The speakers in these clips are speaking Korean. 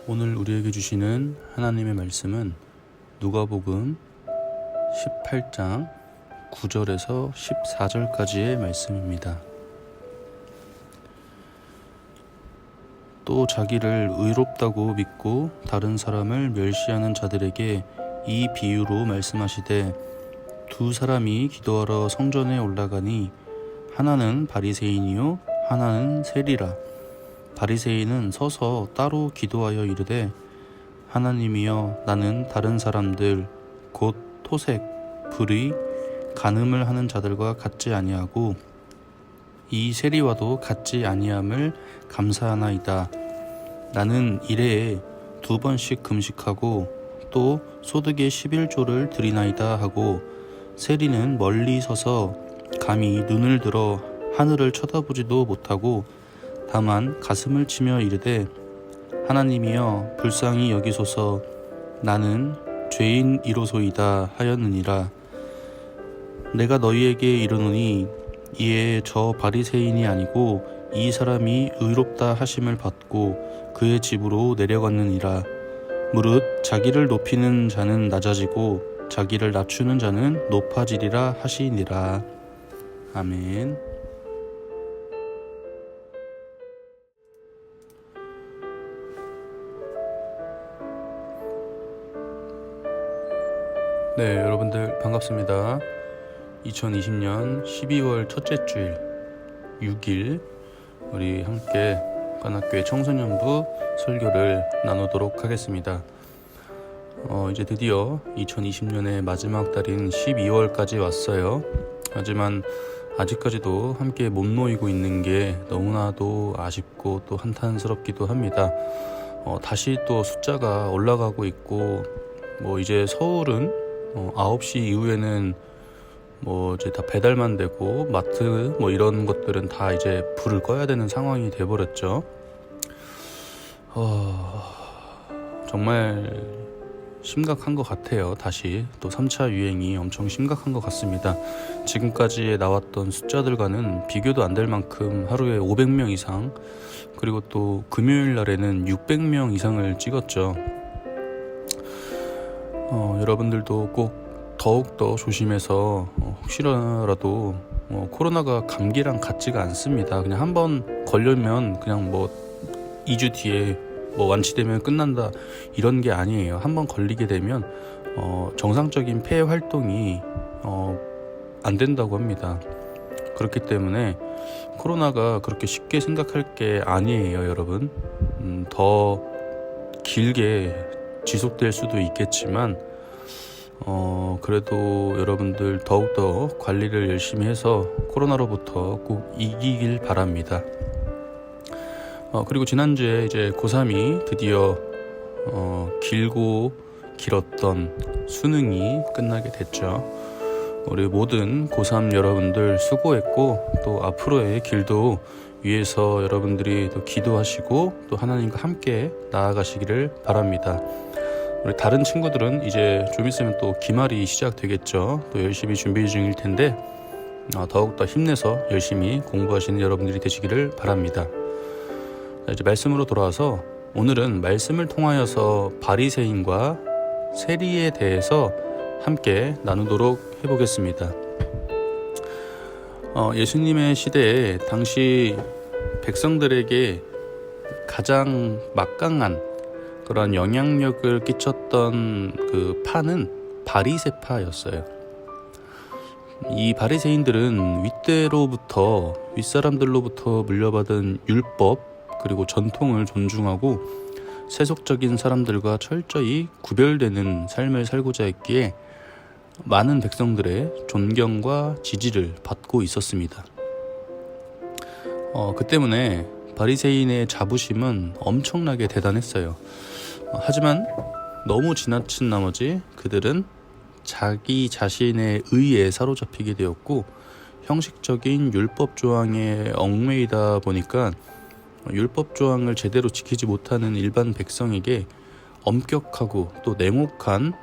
오늘 우리에게 주시는 하나님의 말씀은 누가복음 18장 9절에서 14절까지의 말씀입니다. 또 자기를 의롭다고 믿고 다른 사람을 멸시하는 자들에게 이 비유로 말씀하시되, 두 사람이 기도하러 성전에 올라가니 하나는 바리새인이요 하나는 세리라. 바리새인은 서서 따로 기도하여 이르되, 하나님이여, 나는 다른 사람들 곧 토색, 불의, 간음을 하는 자들과 같지 아니하고 이 세리와도 같지 아니함을 감사하나이다. 나는 일해에 2번씩 금식하고 또 소득의 11조를 드리나이다 하고, 세리는 멀리 서서 감히 눈을 들어 하늘을 쳐다보지도 못하고 다만 가슴을 치며 이르되, 하나님이여, 불쌍히 여기소서, 나는 죄인이로소이다 하였느니라. 내가 너희에게 이르노니 이에 저 바리새인이 아니고 이 사람이 의롭다 하심을 받고 그의 집으로 내려갔느니라. 무릇 자기를 높이는 자는 낮아지고 자기를 낮추는 자는 높아지리라 하시니라. 아멘. 네, 여러분들 반갑습니다. 2020년 12월 첫째 주일 6일 우리 함께 관악교회 청소년부 설교를 나누도록 하겠습니다. 이제 드디어 2020년의 마지막 달인 12월까지 왔어요. 하지만 아직까지도 함께 못 모이고 있는 게 너무나도 아쉽고 또 한탄스럽기도 합니다. 다시 또 숫자가 올라가고 있고, 이제 서울은 9시 이후에는 이제 다 배달만 되고 마트 이런 것들은 다 이제 불을 꺼야 되는 상황이 돼버렸죠. 정말 심각한 것 같아요. 다시 또 3차 유행이 엄청 심각한 것 같습니다. 지금까지 나왔던 숫자들과는 비교도 안 될 만큼 하루에 500명 이상, 그리고 또 금요일 날에는 600명 이상을 찍었죠. 여러분들도 꼭 더욱더 조심해서 혹시라도 코로나가 감기랑 같지가 않습니다. 그냥 한번 걸리면 그냥 2주 뒤에 완치되면 끝난다, 이런 게 아니에요. 한번 걸리게 되면 정상적인 폐 활동이 안 된다고 합니다. 그렇기 때문에 코로나가 그렇게 쉽게 생각할 게 아니에요, 여러분. 더 길게 지속될 수도 있겠지만 그래도 여러분들 더욱더 관리를 열심히 해서 코로나로부터 꼭 이기길 바랍니다. 그리고 지난주에 이제 고3이 드디어 길고 길었던 수능이 끝나게 됐죠. 우리 모든 고3 여러분들 수고했고, 또 앞으로의 길도 위에서 여러분들이 또 기도하시고 또 하나님과 함께 나아가시기를 바랍니다. 우리 다른 친구들은 이제 좀 있으면 또 기말이 시작되겠죠. 또 열심히 준비 중일 텐데 더욱더 힘내서 열심히 공부하시는 여러분들이 되시기를 바랍니다. 이제 말씀으로 돌아와서 오늘은 말씀을 통하여서 바리새인과 세리에 대해서 함께 나누도록 해보겠습니다. 예수님의 시대에 당시 백성들에게 가장 막강한 그런 영향력을 끼쳤던 그 파는 바리새파였어요. 이 바리새인들은 윗사람들로부터 물려받은 율법 그리고 전통을 존중하고 세속적인 사람들과 철저히 구별되는 삶을 살고자 했기에 많은 백성들의 존경과 지지를 받고 있었습니다. 그 때문에 바리새인의 자부심은 엄청나게 대단했어요. 하지만 너무 지나친 나머지 그들은 자기 자신의 의에 사로잡히게 되었고, 형식적인 율법 조항에 얽매이다 보니까 율법 조항을 제대로 지키지 못하는 일반 백성에게 엄격하고 또 냉혹한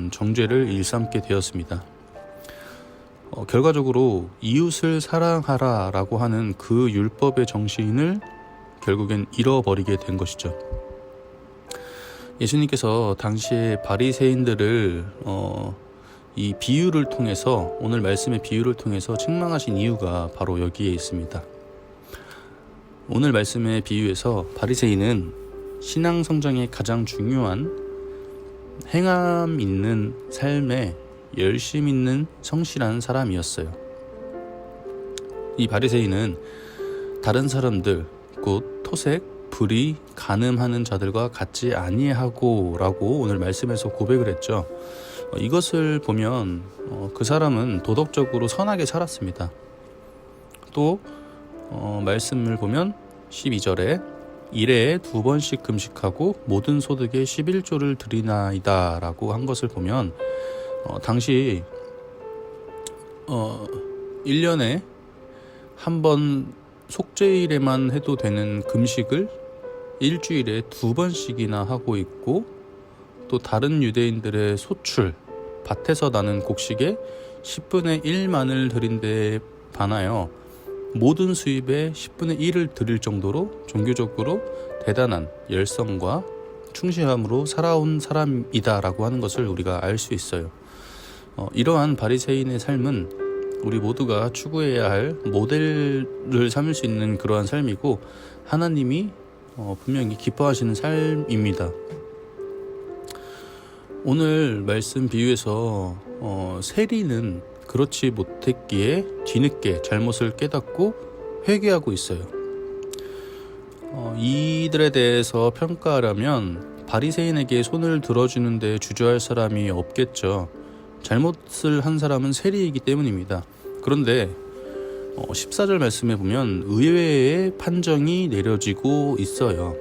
정죄를 일삼게 되었습니다. 결과적으로 이웃을 사랑하라 라고 하는 그 율법의 정신을 결국엔 잃어버리게 된 것이죠. 예수님께서 당시에 바리새인들을 이 비유를 통해서, 오늘 말씀의 비유를 통해서 책망하신 이유가 바로 여기에 있습니다. 오늘 말씀의 비유에서 바리새인은 신앙 성장의 가장 중요한 행함 있는 삶에 열심 있는 성실한 사람이었어요. 이 바리새인은 다른 사람들, 곧 토색, 불의, 간음하는 자들과 같지 아니하고 라고 오늘 말씀에서 고백을 했죠. 이것을 보면 그 사람은 도덕적으로 선하게 살았습니다. 또 말씀을 보면 12절에 일해에 2번씩 금식하고 모든 소득의 11조를 드리나이다 라고 한 것을 보면 당시 1년에 한 번 속죄일에만 해도 되는 금식을 일주일에 2번씩이나 하고 있고, 또 다른 유대인들의 소출, 밭에서 나는 곡식의 10분의 1만을 드린 데 반하여 모든 수입의 10분의 1을 드릴 정도로 종교적으로 대단한 열성과 충실함으로 살아온 사람이다 라고 하는 것을 우리가 알 수 있어요. 이러한 바리새인의 삶은 우리 모두가 추구해야 할 모델을 삼을 수 있는 그러한 삶이고, 하나님이 분명히 기뻐하시는 삶입니다. 오늘 말씀 비유에서 세리는 그렇지 못했기에 뒤늦게 잘못을 깨닫고 회개하고 있어요. 이들에 대해서 평가하려면 바리새인에게 손을 들어주는 데 주저할 사람이 없겠죠. 잘못을 한 사람은 세리이기 때문입니다. 그런데 14절 말씀에 보면 의외의 판정이 내려지고 있어요.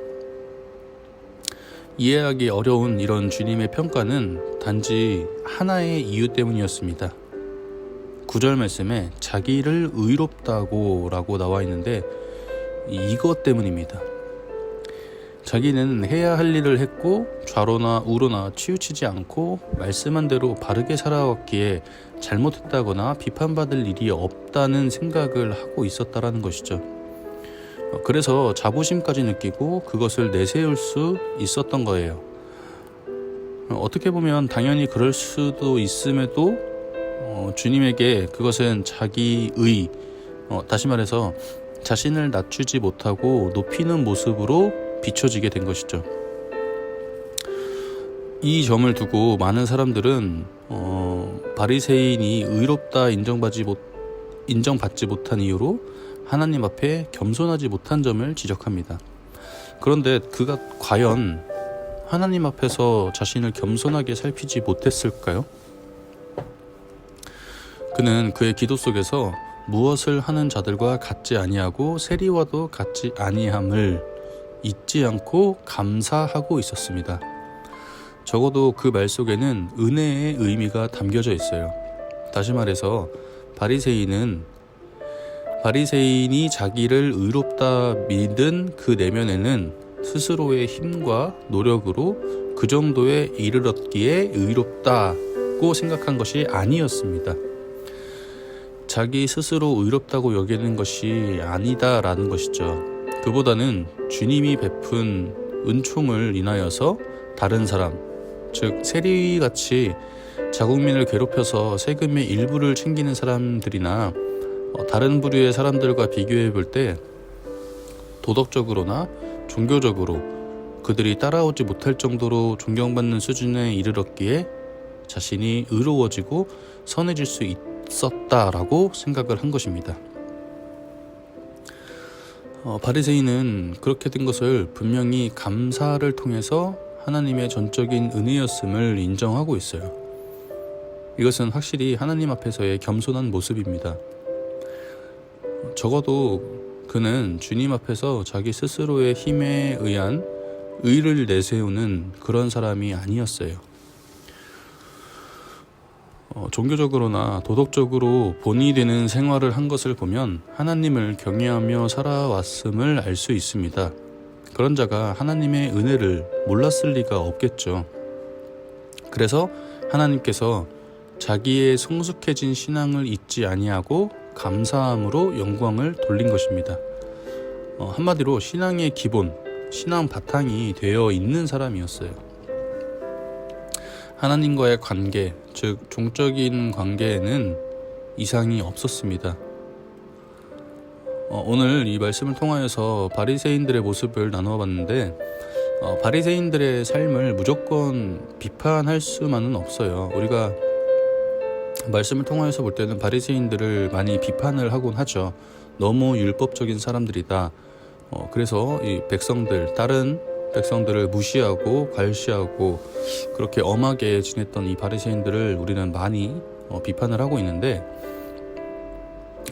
이해하기 어려운 이런 주님의 평가는 단지 하나의 이유 때문이었습니다. 9절 말씀에 자기를 의롭다고 라고 나와 있는데 이것 때문입니다. 자기는 해야 할 일을 했고 좌로나 우로나 치우치지 않고 말씀한 대로 바르게 살아왔기에 잘못했다거나 비판받을 일이 없다는 생각을 하고 있었다라는 것이죠. 그래서 자부심까지 느끼고 그것을 내세울 수 있었던 거예요. 어떻게 보면 당연히 그럴 수도 있음에도 주님에게 그것은 자기의, 다시 말해서 자신을 낮추지 못하고 높이는 모습으로 비춰지게 된 것이죠. 이 점을 두고 많은 사람들은 바리새인이 의롭다 인정받지 못한 이유로 하나님 앞에 겸손하지 못한 점을 지적합니다. 그런데 그가 과연 하나님 앞에서 자신을 겸손하게 살피지 못했을까요? 그는 그의 기도 속에서 무엇을 하는 자들과 같지 아니하고 세리와도 같지 아니함을 잊지 않고 감사하고 있었습니다. 적어도 그 말 속에는 은혜의 의미가 담겨져 있어요. 다시 말해서 바리새인이 자기를 의롭다 믿은 그 내면에는 스스로의 힘과 노력으로 그 정도에 이르렀기에 의롭다고 생각한 것이 아니었습니다. 자기 스스로 의롭다고 여기는 것이 아니다라는 것이죠. 그보다는 주님이 베푼 은총을 인하여서 다른 사람, 즉 세리같이 자국민을 괴롭혀서 세금의 일부를 챙기는 사람들이나 다른 부류의 사람들과 비교해 볼 때 도덕적으로나 종교적으로 그들이 따라오지 못할 정도로 존경받는 수준에 이르렀기에 자신이 의로워지고 선해질 수 있었다라고 생각을 한 것입니다. 바리새인은 그렇게 된 것을 분명히 감사를 통해서 하나님의 전적인 은혜였음을 인정하고 있어요. 이것은 확실히 하나님 앞에서의 겸손한 모습입니다. 적어도 그는 주님 앞에서 자기 스스로의 힘에 의한 의를 내세우는 그런 사람이 아니었어요. 종교적으로나 도덕적으로 본이 되는 생활을 한 것을 보면 하나님을 경외하며 살아왔음을 알 수 있습니다. 그런 자가 하나님의 은혜를 몰랐을 리가 없겠죠. 그래서 하나님께서 자기의 성숙해진 신앙을 잊지 아니하고 감사함으로 영광을 돌린 것입니다. 한마디로 신앙의 기본, 신앙 바탕이 되어 있는 사람이었어요. 하나님과의 관계, 즉 종적인 관계에는 이상이 없었습니다. 오늘 이 말씀을 통하여서 바리새인들의 모습을 나누어 봤는데, 바리새인들의 삶을 무조건 비판할 수만은 없어요. 우리가 말씀을 통하여서 볼 때는 바리새인들을 많이 비판을 하곤 하죠. 너무 율법적인 사람들이다. 그래서 이 백성들, 다른 백성들을 무시하고 괄시하고 그렇게 엄하게 지냈던 이 바리새인들을 우리는 많이 비판을 하고 있는데,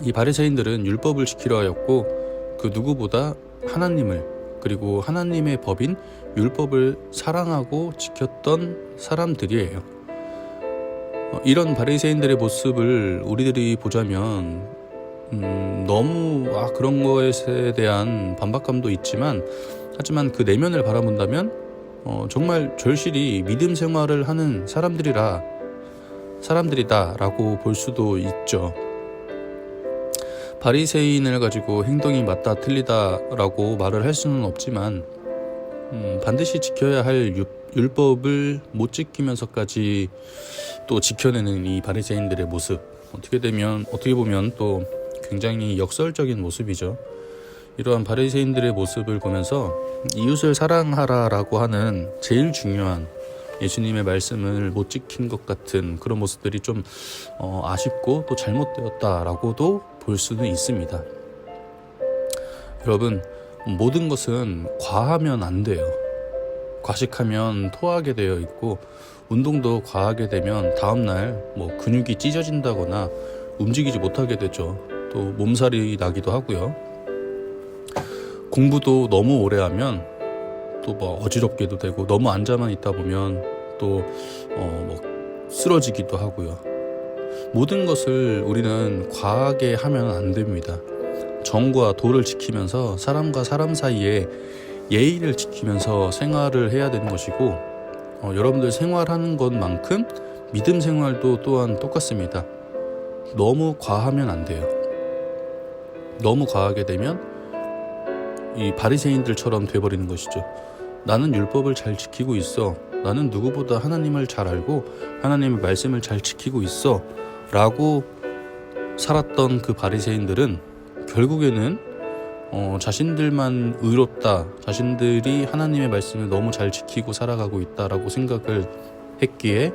이 바리새인들은 율법을 지키려 하였고 그 누구보다 하나님을, 그리고 하나님의 법인 율법을 사랑하고 지켰던 사람들이에요. 이런 바리새인들의 모습을 우리들이 보자면 너무 그런 것에 대한 반박감도 있지만, 하지만 그 내면을 바라본다면 정말 절실히 믿음 생활을 하는 사람들이다라고 볼 수도 있죠. 바리새인을 가지고 행동이 맞다 틀리다라고 말을 할 수는 없지만, 반드시 지켜야 할 율법을 못 지키면서까지 또 지켜내는 이 바리새인들의 모습, 어떻게 보면 또 굉장히 역설적인 모습이죠. 이러한 바리새인들의 모습을 보면서 이웃을 사랑하라라고 하는 제일 중요한 예수님의 말씀을 못 지킨 것 같은 그런 모습들이 좀 아쉽고 또 잘못되었다라고도 볼 수는 있습니다. 여러분, 모든 것은 과하면 안 돼요. 과식하면 토하게 되어 있고, 운동도 과하게 되면 다음날 근육이 찢어진다거나 움직이지 못하게 되죠. 또 몸살이 나기도 하고요. 공부도 너무 오래 하면 또 어지럽게도 되고, 너무 앉아만 있다 보면 또 쓰러지기도 하고요. 모든 것을 우리는 과하게 하면 안 됩니다. 정과 도를 지키면서 사람과 사람 사이에 예의를 지키면서 생활을 해야 되는 것이고, 여러분들 생활하는 것만큼 믿음 생활도 또한 똑같습니다. 너무 과하면 안 돼요. 너무 과하게 되면 이 바리새인들처럼 돼버리는 것이죠. 나는 율법을 잘 지키고 있어, 나는 누구보다 하나님을 잘 알고 하나님의 말씀을 잘 지키고 있어 라고 살았던 그 바리새인들은 결국에는 자신들만 의롭다, 자신들이 하나님의 말씀을 너무 잘 지키고 살아가고 있다라고 생각을 했기에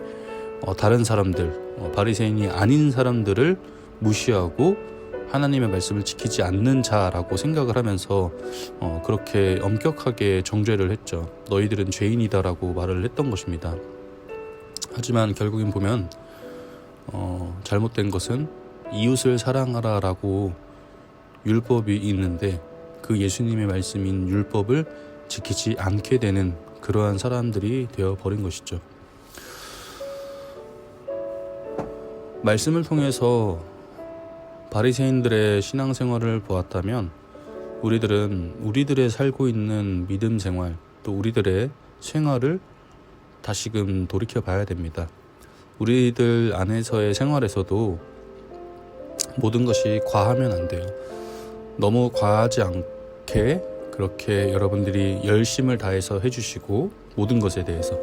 다른 사람들, 바리새인이 아닌 사람들을 무시하고 하나님의 말씀을 지키지 않는 자라고 생각을 하면서 그렇게 엄격하게 정죄를 했죠. 너희들은 죄인이다라고 말을 했던 것입니다. 하지만 결국엔 보면 잘못된 것은 이웃을 사랑하라라고 율법이 있는데 그 예수님의 말씀인 율법을 지키지 않게 되는 그러한 사람들이 되어버린 것이죠. 말씀을 통해서 바리새인들의 신앙생활을 보았다면, 우리들은 우리들의 살고 있는 믿음 생활, 또 우리들의 생활을 다시금 돌이켜 봐야 됩니다. 우리들 안에서의 생활에서도 모든 것이 과하면 안 돼요. 너무 과하지 않게 그렇게 여러분들이 열심을 다해서 해주시고, 모든 것에 대해서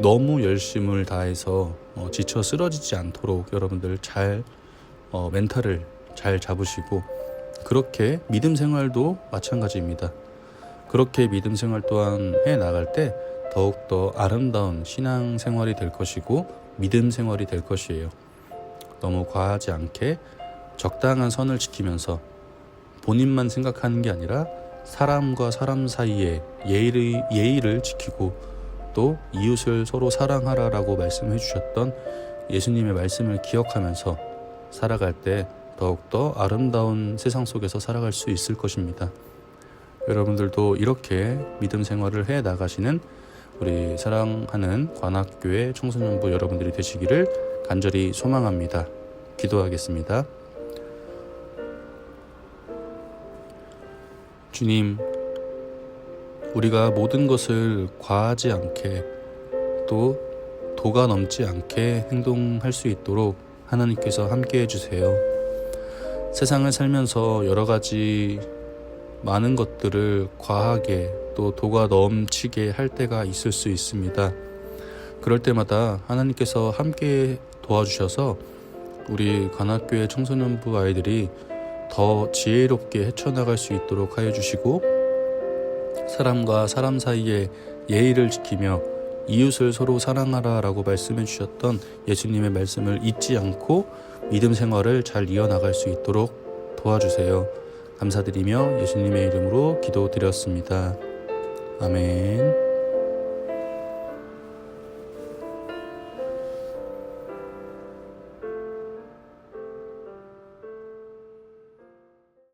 너무 열심을 다해서 지쳐 쓰러지지 않도록 여러분들 잘 멘탈을 잘 잡으시고, 그렇게 믿음 생활도 마찬가지입니다. 그렇게 믿음 생활 또한 해 나갈 때 더욱더 아름다운 신앙 생활이 될 것이고 믿음 생활이 될 것이에요. 너무 과하지 않게 적당한 선을 지키면서 본인만 생각하는 게 아니라 사람과 사람 사이에 예의를 지키고, 또 이웃을 서로 사랑하라라고 말씀해 주셨던 예수님의 말씀을 기억하면서 살아갈 때 더욱더 아름다운 세상 속에서 살아갈 수 있을 것입니다. 여러분들도 이렇게 믿음 생활을 해 나가시는 우리 사랑하는 관악교회 청소년부 여러분들이 되시기를 간절히 소망합니다. 기도하겠습니다. 주님, 우리가 모든 것을 과하지 않게, 또 도가 넘지 않게 행동할 수 있도록 하나님께서 함께 해주세요. 세상을 살면서 여러 가지 많은 것들을 과하게 또 도가 넘치게 할 때가 있을 수 있습니다. 그럴 때마다 하나님께서 함께 도와주셔서 우리 관악교회 청소년부 아이들이 더 지혜롭게 헤쳐나갈 수 있도록 하여 주시고, 사람과 사람 사이에 예의를 지키며 이웃을 서로 사랑하라 라고 말씀해 주셨던 예수님의 말씀을 잊지 않고 믿음 생활을 잘 이어나갈 수 있도록 도와주세요. 감사드리며 예수님의 이름으로 기도드렸습니다. 아멘.